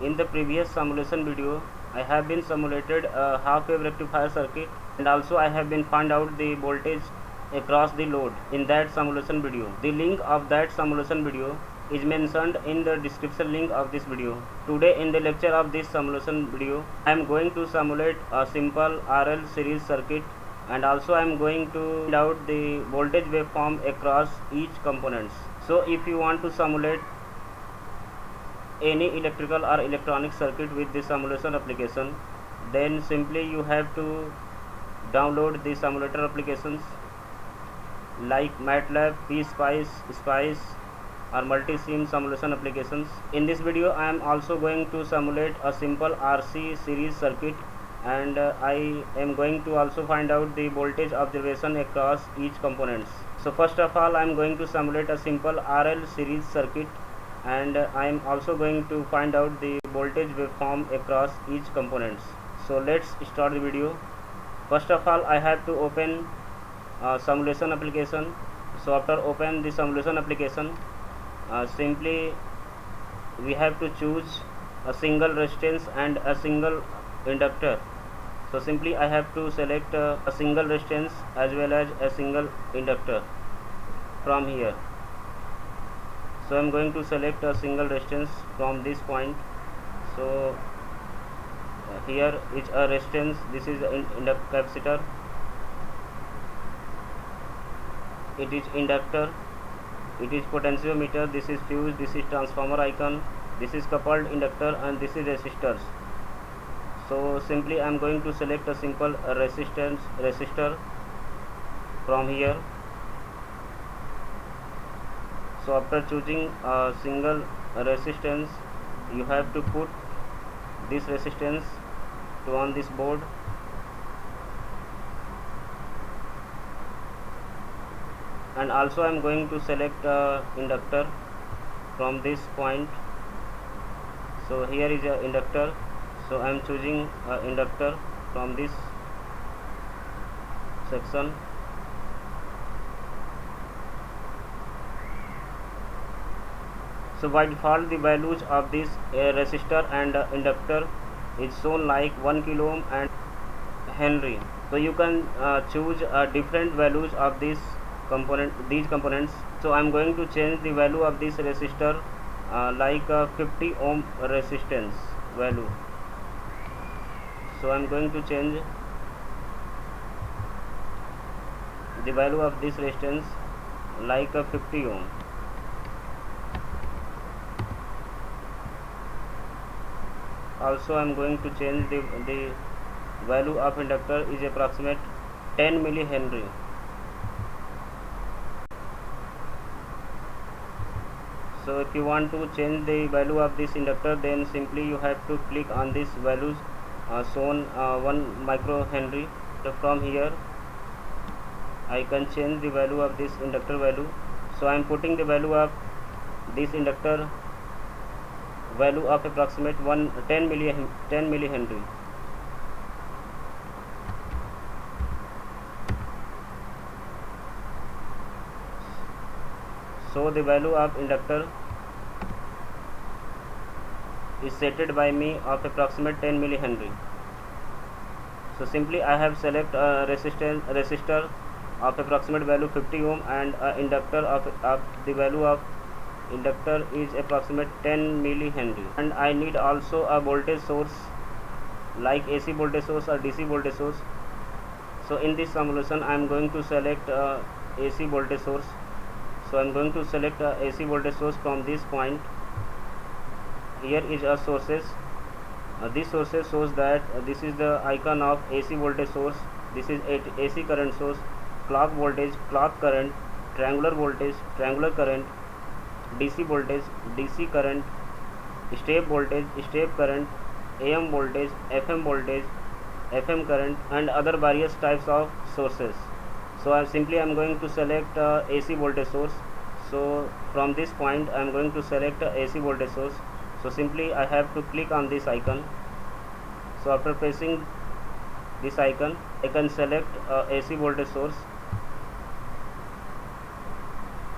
In the previous simulation video, I have been simulated a half wave rectifier circuit, and also I have been find out the voltage across the load in that simulation video. The link of that simulation video is mentioned in the description link of this video. Today in the lecture of this simulation video, I am going to simulate a simple RL series circuit, and also I am going to find out the voltage waveform across each components. So if you want to simulate any electrical or electronic circuit with the simulation application, then simply you have to download the simulator applications like MATLAB, Spice or Multisim simulation applications. In this video I am also going to simulate a simple RC series circuit, and I am going to also find out the voltage observation across each components. So first of all I am going to simulate a simple RL series circuit, and I am also going to find out the voltage waveform across each components. So let's start the video. First of all I have to open simulation application. So after open the simulation application, simply we have to choose a single resistance and a single inductor. So simply I have to select a single resistance as well as a single inductor from here. So I am going to select a single resistance from this point. So here is a resistance, this is the capacitor, it is inductor, it is potentiometer, this is fuse, this is transformer icon, this is coupled inductor, and this is resistors. So simply I am going to select a simple resistor from here. So after choosing a single resistance, you have to put this resistance to on this board, and also I am going to select inductor from this point. So here is a inductor, so I am choosing inductor from this section. So by default the values of this resistor and inductor is shown like 1 kilo ohm and Henry. So you can choose different values of these components. So I am going to change the value of this resistor like 50 ohm resistance value. So I am going to change the value of this resistance like 50 ohm. Also I am going to change the value of inductor is approximate 10 millihenry. So if you want to change the value of this inductor, then simply you have to click on this values shown 1 microhenry. So from here I can change the value of this inductor value. So I am putting the value of this inductor value of approximate 10 millihenry. So the value of inductor is setted by me of approximate 10 millihenry. So simply I have select a resistor of approximate value 50 ohm, and inductor of the value of inductor is approximate 10 millihenry, and I need also a voltage source like AC voltage source or DC voltage source. So in this simulation I am going to select AC voltage source. So I am going to select AC voltage source from this point. Here is a sources. This sources shows that this is the icon of AC voltage source. This is AC current source, clock voltage, clock current, triangular voltage, triangular current, DC voltage, DC current, step voltage, step current, AM voltage, FM current, and other various types of sources. So I am going to select AC voltage source. So from this point I am going to select AC voltage source. So simply I have to click on this icon. So after pressing this icon, I can select AC voltage source.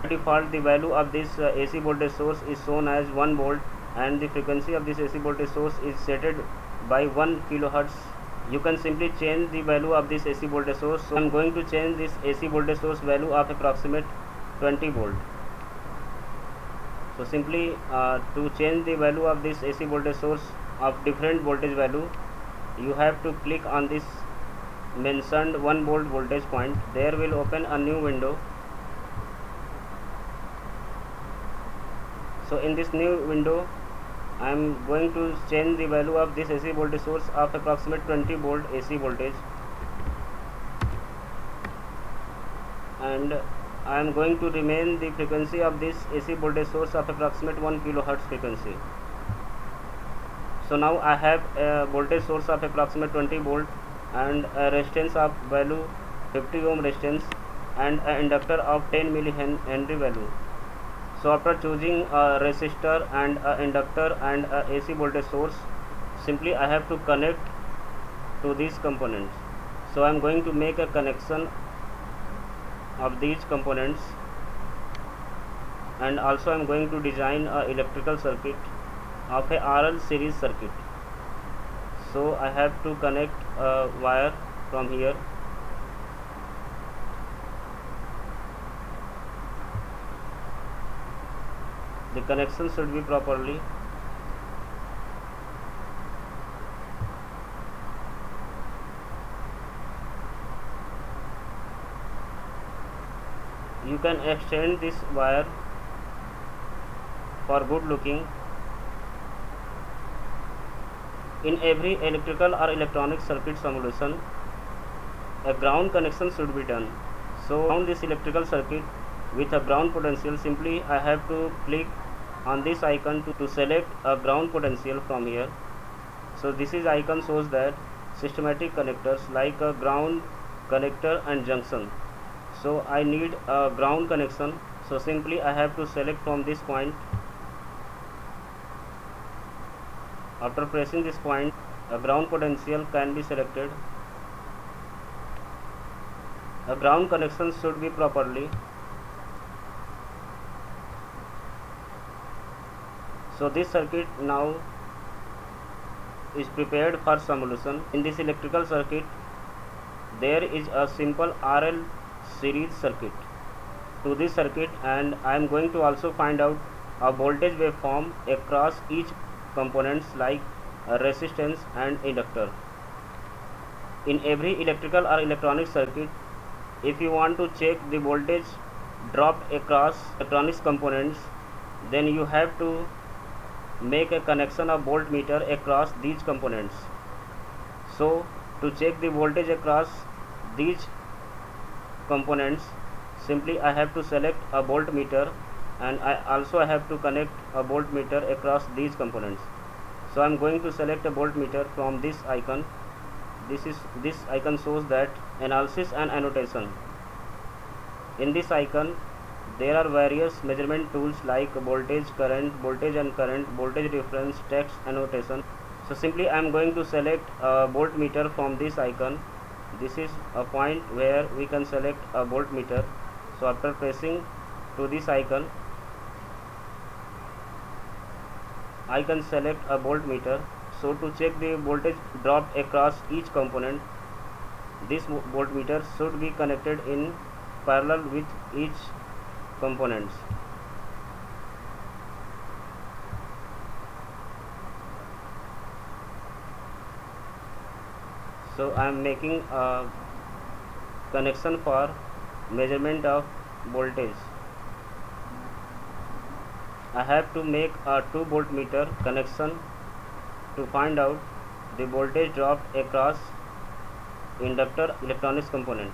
By default the value of this AC voltage source is shown as 1 volt, and the frequency of this AC voltage source is set by 1 kilohertz. You can simply change the value of this AC voltage source. So I am going to change this AC voltage source value of approximate 20 volt. So simply to change the value of this AC voltage source of different voltage value, you have to click on this mentioned 1 volt voltage point. There will open a new window. So in this new window, I am going to change the value of this AC voltage source of approximate 20 volt AC voltage, and I am going to remain the frequency of this AC voltage source of approximate 1 kilohertz frequency. So now I have a voltage source of approximate 20 volt and a resistance of value 50 ohm resistance and an inductor of 10 millihenry value. So after choosing a resistor and an inductor and a AC voltage source, simply I have to connect to these components. So I am going to make a connection of these components, and also I am going to design a electrical circuit of a RL series circuit. So I have to connect a wire from here. The connection should be properly. You can extend this wire for good looking. In every electrical or electronic circuit simulation, a ground connection should be done. So on this electrical circuit with a ground potential, simply I have to click on this icon to select a ground potential from here. So this is icon shows that systematic connectors like a ground, connector and junction. So I need a ground connection, so simply I have to select from this point. After pressing this point, a ground potential can be selected. A ground connection should be properly. So this circuit now is prepared for simulation. In this electrical circuit, there is a simple RL series circuit to this circuit, and I am going to also find out a voltage waveform across each components like resistance and inductor. In every electrical or electronic circuit, if you want to check the voltage dropped across electronics components, then you have to make a connection of voltmeter across these components. So to check the voltage across these components, simply I have to select a voltmeter, and I also have to connect a voltmeter across these components. So I am going to select a voltmeter from this icon. This icon shows that analysis and annotation. In this icon, there are various measurement tools like voltage and current, voltage reference, text annotation. So simply I am going to select a voltmeter from this icon. This is a point where we can select a voltmeter. So after pressing to this icon, I can select a voltmeter. So to check the voltage dropped across each component, this voltmeter should be connected in parallel with each components. So I am making a connection for measurement of voltage. I have to make a 2 voltmeter connection to find out the voltage dropped across inductor electronics component.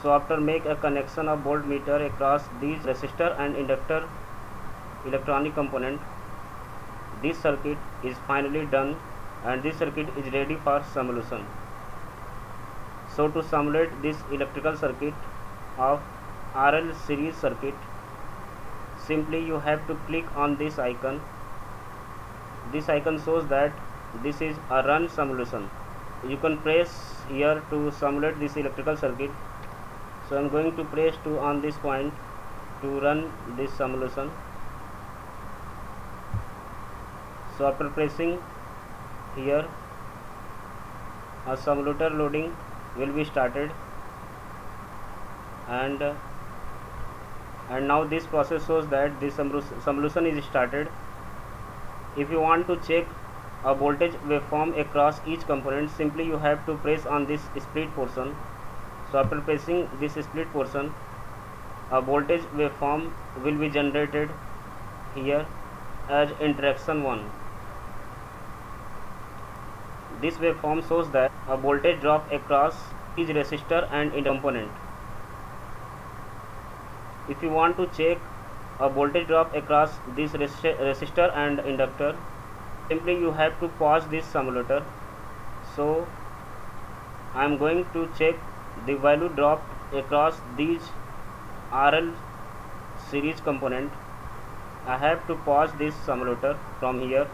So after make a connection of voltmeter across these resistor and inductor electronic component, this circuit is finally done, and this circuit is ready for simulation. So to simulate this electrical circuit of RL series circuit, simply you have to click on this icon. This icon shows that this is a run simulation. You can press here to simulate this electrical circuit. So I'm going to press 2 on this point to run this simulation. So after pressing here, a simulator loading will be started, and now this process shows that this simulation is started. If you want to check a voltage waveform across each component, simply you have to press on this split portion. So after pressing this split portion, a voltage waveform will be generated here as interaction 1. This waveform shows that a voltage drop across each resistor and inductor component. If you want to check a voltage drop across this resistor and inductor, simply you have to pause this simulator. So I am going to check the value dropped across these RL series component. I have to pause this simulator from here.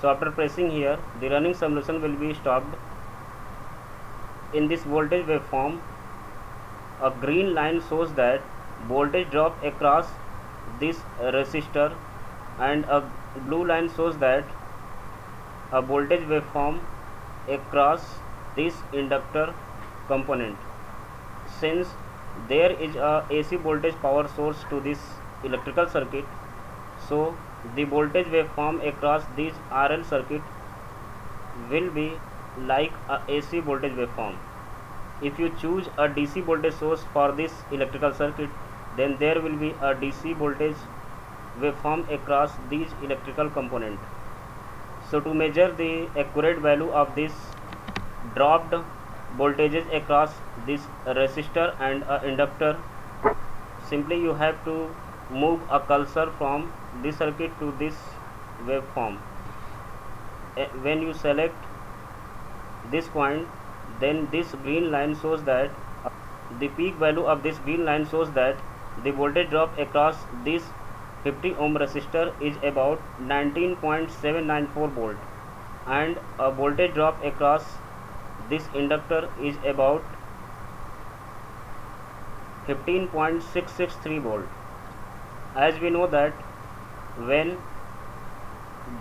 So after pressing here, the running simulation will be stopped. In this voltage waveform, a green line shows that voltage drop across this resistor, and a blue line shows that a voltage waveform across this inductor component. Since there is a AC voltage power source to this electrical circuit, so the voltage waveform across this RL circuit will be like a AC voltage waveform. If you choose a DC voltage source for this electrical circuit, then there will be a DC voltage waveform across these electrical component. So to measure the accurate value of this dropped voltages across this resistor and inductor, simply you have to move a cursor from this circuit to this waveform. When you select this point, then this green line shows that the peak value of this green line shows that the voltage drop across this 50 ohm resistor is about 19.794 volt, and a voltage drop across this inductor is about 15.663 volt. As we know that when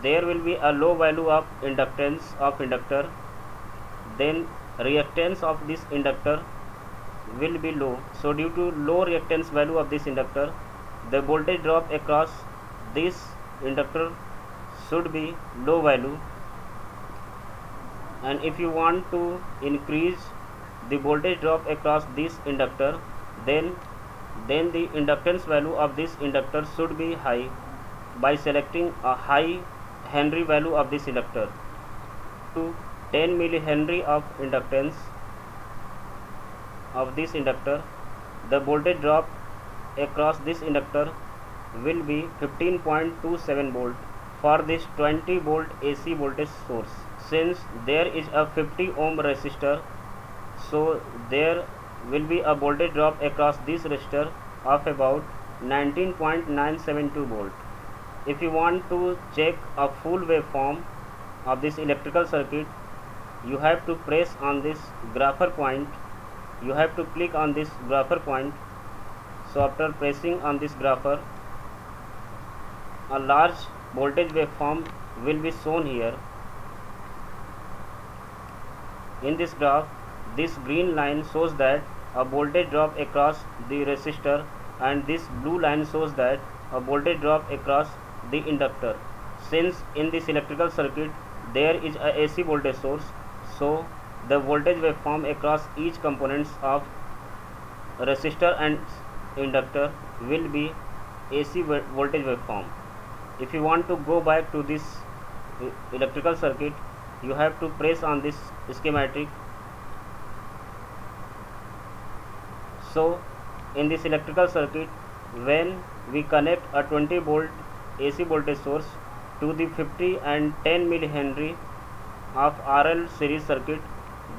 there will be a low value of inductance of inductor, then reactance of this inductor will be low. So due to low reactance value of this inductor, the voltage drop across this inductor should be low value. And if you want to increase the voltage drop across this inductor, then the inductance value of this inductor should be high by selecting a high Henry value of this inductor. To 10 millihenry of inductance of this inductor, the voltage drop across this inductor will be 15.27 volt for this 20 volt AC voltage source. Since there is a 50 ohm resistor, so there will be a voltage drop across this resistor of about 19.972 volt. If you want to check a full waveform of this electrical circuit, you have to press on this grapher point. You have to click on this grapher point. So after pressing on this grapher, a large voltage waveform will be shown here. In this graph, this green line shows that a voltage drop across the resistor, and this blue line shows that a voltage drop across the inductor. Since in this electrical circuit there is a AC voltage source, so the voltage waveform across each components of resistor and inductor will be AC voltage waveform. If you want to go back to this electrical circuit, you have to press on this schematic. So in this electrical circuit, when we connect a 20 volt AC voltage source to the 50 and 10 millihenry of RL series circuit,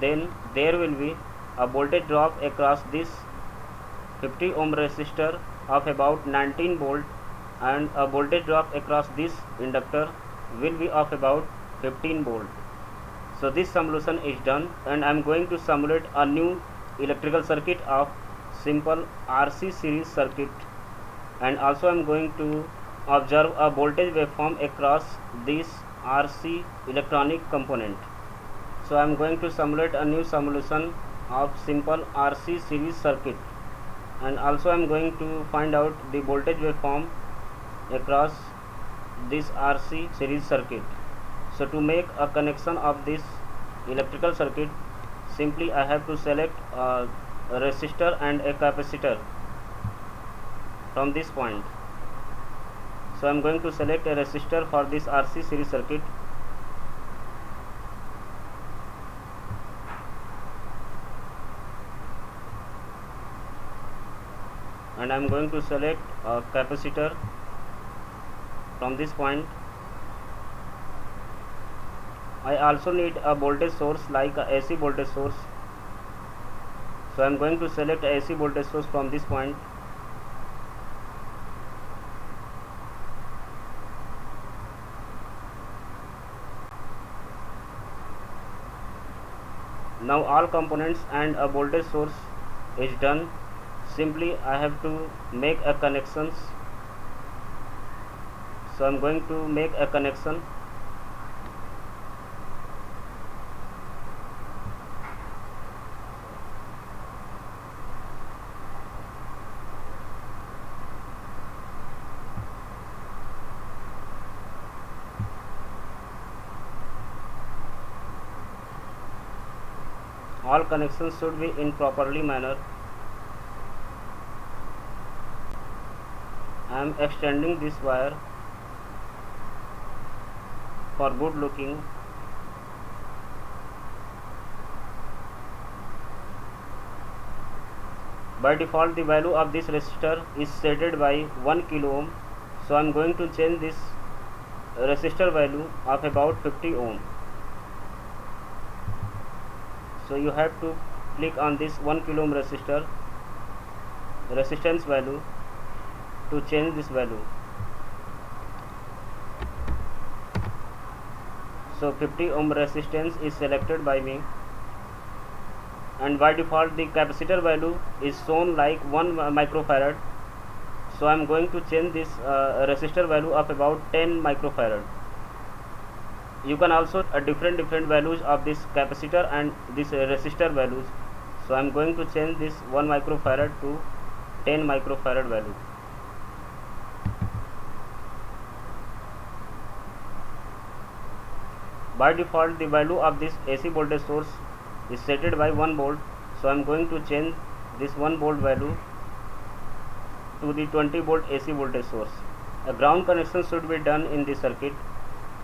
then there will be a voltage drop across this 50 ohm resistor of about 19 volt, and a voltage drop across this inductor will be of about 15 volt. So this simulation is done, and I am going to simulate a new electrical circuit of simple RC series circuit, and also I am going to observe a voltage waveform across this RC electronic component. So I am going to simulate a new simulation of simple RC series circuit, and also I am going to find out the voltage waveform across this RC series circuit. So to make a connection of this electrical circuit, simply I have to select a resistor and a capacitor from this point. So I am going to select a resistor for this RC series circuit, and I am going to select a capacitor from this point. I also need a voltage source like a AC voltage source, so I am going to select a AC voltage source from this point. Now all components and a voltage source is done. Simply I have to make a connections. So I am going to make a connection. All connections should be in properly manner. I am extending this wire for good looking. By default the value of this resistor is set by 1 kilo ohm, so I am going to change this resistor value of about 50 ohm. So you have to click on this 1 kilo ohm resistance value to change this value. So 50 ohm resistance is selected by me, and by default the capacitor value is shown like 1 microfarad. So I am going to change this resistor value of about 10 microfarad. You can also different values of this capacitor and this resistor values. So I am going to change this 1 microfarad to 10 microfarad value. By default the value of this AC voltage source is set by 1 volt, so I am going to change this 1 volt value to the 20 volt AC voltage source. A ground connection should be done in this circuit,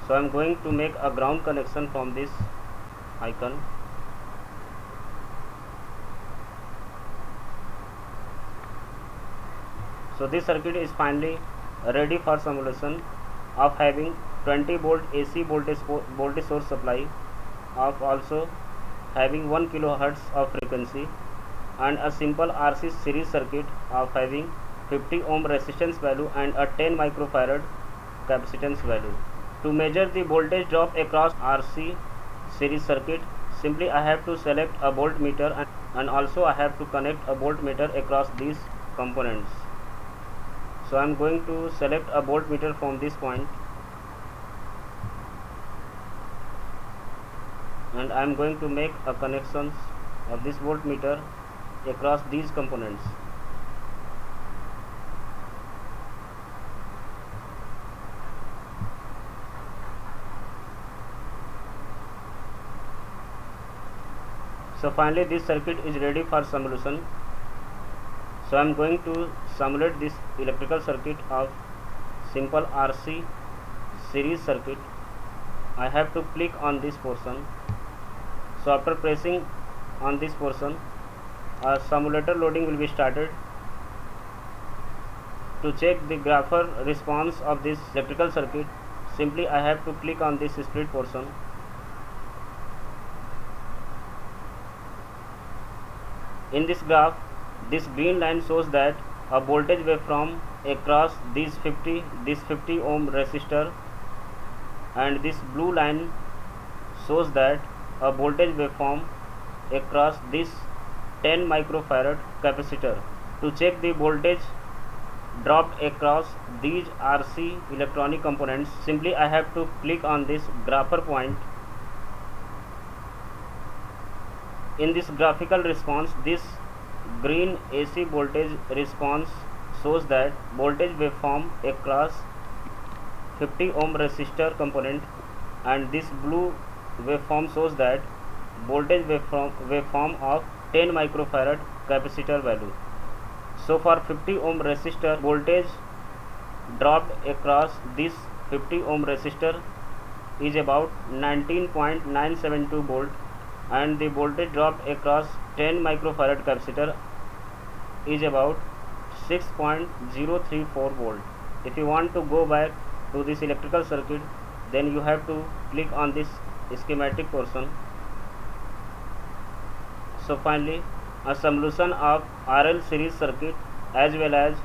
so I am going to make a ground connection from this icon. So this circuit is finally ready for simulation of having 20 volt AC voltage source supply, of also having 1 kilohertz of frequency, and a simple RC series circuit of having 50 ohm resistance value and a 10 microfarad capacitance value. To measure the voltage drop across RC series circuit, simply I have to select a voltmeter, and also I have to connect a voltmeter across these components. So I am going to select a voltmeter from this point, and I am going to make a connections of this voltmeter across these components. So finally this circuit is ready for simulation. So I am going to simulate this electrical circuit of simple RC series circuit. I have to click on this portion. So after pressing on this portion, a simulator loading will be started. To check the grapher response of this electrical circuit, simply I have to click on this split portion. In this graph, this green line shows that a voltage waveform across this 50 ohm resistor, and this blue line shows that a voltage waveform across this 10 microfarad capacitor. To check the voltage dropped across these RC electronic components, simply I have to click on this grapher point. In this graphical response, this green AC voltage response shows that voltage waveform across 50 ohm resistor component, and this blue waveform shows that voltage waveform of 10 microfarad capacitor value. So for 50 ohm resistor, voltage dropped across this 50 ohm resistor is about 19.972 volt, and the voltage dropped across 10 microfarad capacitor is about 6.034 volt. If you want to go back to this electrical circuit, then you have to click on this schematic portion. So finally, a solution of RL series circuit as well as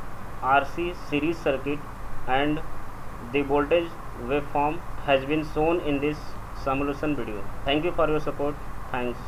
RC series circuit and the voltage waveform has been shown in this simulation video. Thank you for your support. Thanks.